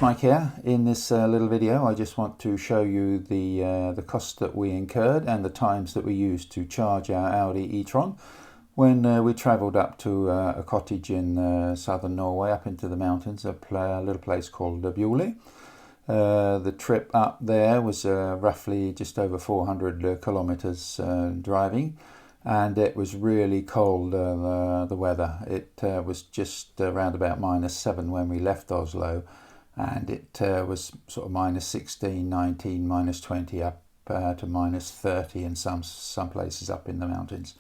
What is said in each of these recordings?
Mike here. In this little video I just want to show you the costs that we incurred and the times that we used to charge our Audi E Tron when we travelled up to a cottage in southern Norway, up into the mountains, a little place called Bewley. The trip up there was roughly just over 400 kilometres driving, and it was really cold, the weather. It was just around about -7 when we left Oslo, and it was sort of -16, 19, -20 up to -30 in some places up in the mountains.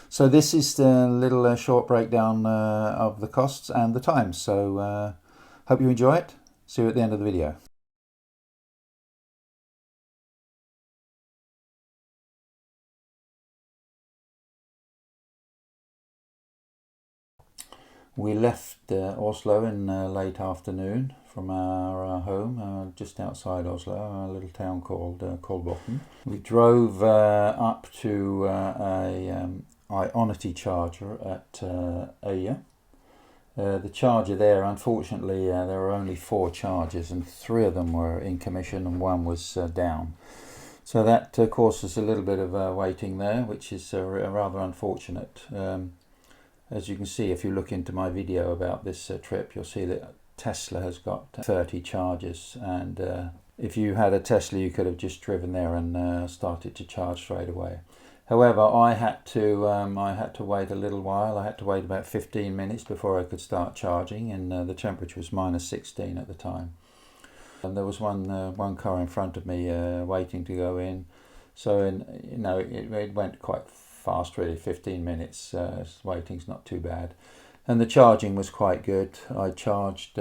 So this is the little short breakdown of the costs and the times. So hope you enjoy it. See you at the end of the video. We left Oslo in late afternoon from our home just outside Oslo, a little town called Kolbotn. We drove up to a Ionity charger at Øya. The charger there, unfortunately, there were only 4 chargers and 3 of them were in commission and 1 was down. So that caused us a little bit of waiting there, which is rather unfortunate. As you can see, if you look into my video about this trip, you'll see that Tesla has got 30 chargers, and if you had a Tesla you could have just driven there and started to charge straight away. However, I had to wait a little while. I had to wait about 15 minutes before I could start charging, and the temperature was -16 at the time. And there was one car in front of me waiting to go in, so it went quite fast, really. 15 minutes waiting's not too bad, and the charging was quite good. I charged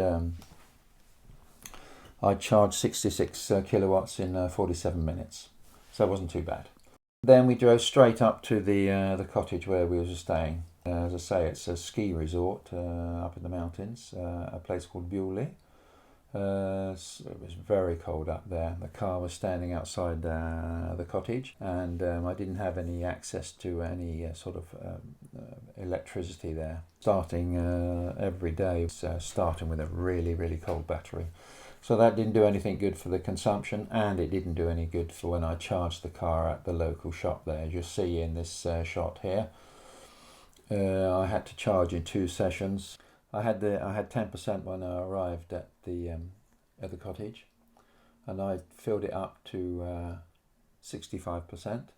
66 kilowatts in 47 minutes, so it wasn't too bad. Then we drove straight up to the cottage where we were staying. As I say, it's a ski resort up in the mountains, a place called Bewley. It was very cold up there. The car was standing outside the cottage, and I didn't have any access to any sort of electricity there. Starting every day, starting with a really cold battery. So that didn't do anything good for the consumption, and it didn't do any good for when I charged the car at the local shop there. As you'll see in this shot here, I had to charge in 2 sessions. I had 10% when I arrived at the cottage, and I filled it up to 65%,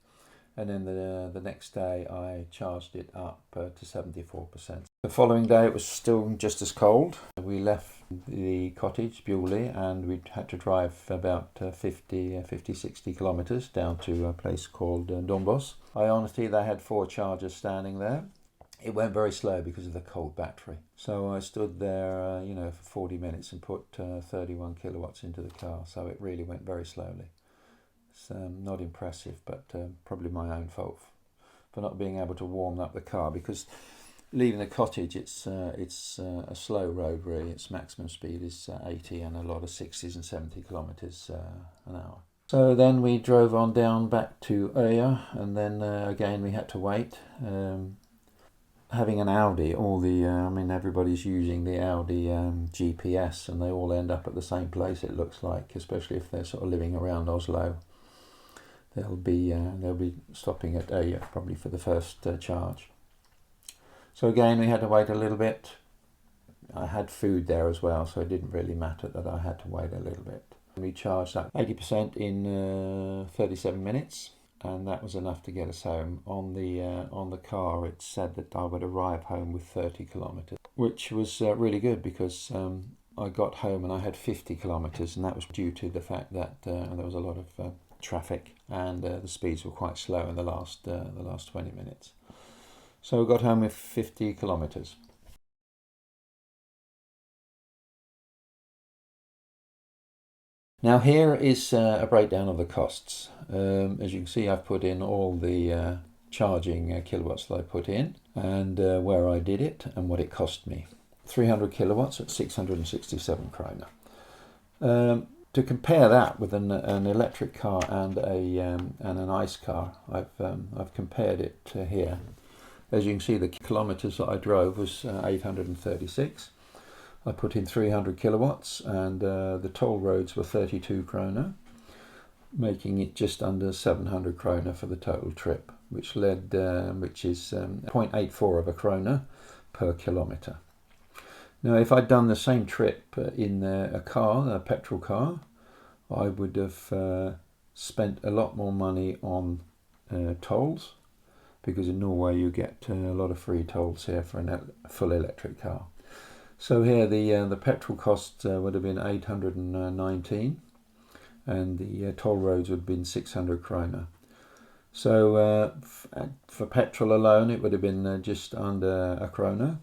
and then the next day I charged it up to 74%. The following day it was still just as cold. We left the cottage, Bewley, and we had to drive about 50-60 kilometres down to a place called Dombås. Ionity, they had 4 chargers standing there. It went very slow because of the cold battery. So I stood there, for 40 minutes and put 31 kilowatts into the car. So it really went very slowly. It's not impressive, but probably my own fault for not being able to warm up the car, because leaving the cottage, it's a slow road really. Its maximum speed is 80 and a lot of 60s and 70 kilometers an hour. So then we drove on down back to Øya, and then again we had to wait. Having an Audi, everybody's using the Audi GPS, and they all end up at the same place, it looks like, especially if they're sort of living around Oslo. They'll be stopping at Øya probably for the first charge. So again, we had to wait a little bit. I had food there as well, so it didn't really matter that I had to wait a little bit. We charged at 80% in 37 minutes. And that was enough to get us home. On the car, it said that I would arrive home with 30 kilometres, which was really good, because I got home and I had 50 kilometres, and that was due to the fact that there was a lot of traffic, and the speeds were quite slow in the last 20 minutes. So I got home with 50 kilometres. Now here is a breakdown of the costs. As you can see, I've put in all the charging kilowatts that I put in, and where I did it and what it cost me. 300 kilowatts at 667 kroner. To compare that with an electric car and an ICE car, I've compared it here. As you can see, the kilometres that I drove was 836. I put in 300 kilowatts, and the toll roads were 32 kroner, making it just under 700 kroner for the total trip, which is 0.84 of a kroner per kilometre. Now, if I'd done the same trip in a petrol car, I would have spent a lot more money on tolls, because in Norway you get a lot of free tolls here for a full electric car. So here the petrol cost would have been 819, and the toll roads would have been 600 kroner. So for petrol alone it would have been just under a kroner,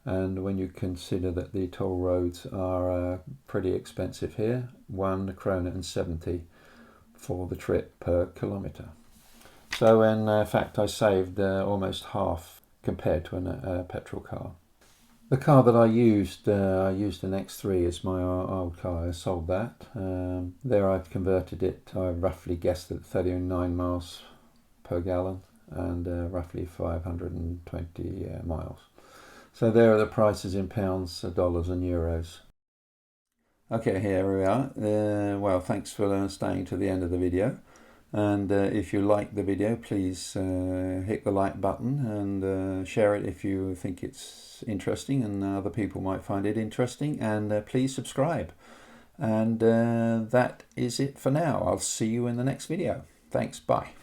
and when you consider that the toll roads are pretty expensive here, 1 kroner and 70 for the trip per kilometre. So in fact I saved almost half compared to a petrol car. The car that I used an X3 as my old car. I sold that. There I've converted it, I roughly guessed at 39 miles per gallon and roughly 520 miles. So there are the prices in pounds, dollars and euros. Okay, here we are. Well, thanks for staying to the end of the video. And if you like the video, please hit the like button and share it if you think it's interesting and other people might find it interesting. And please subscribe. And that is it for now. I'll see you in the next video. Thanks. Bye.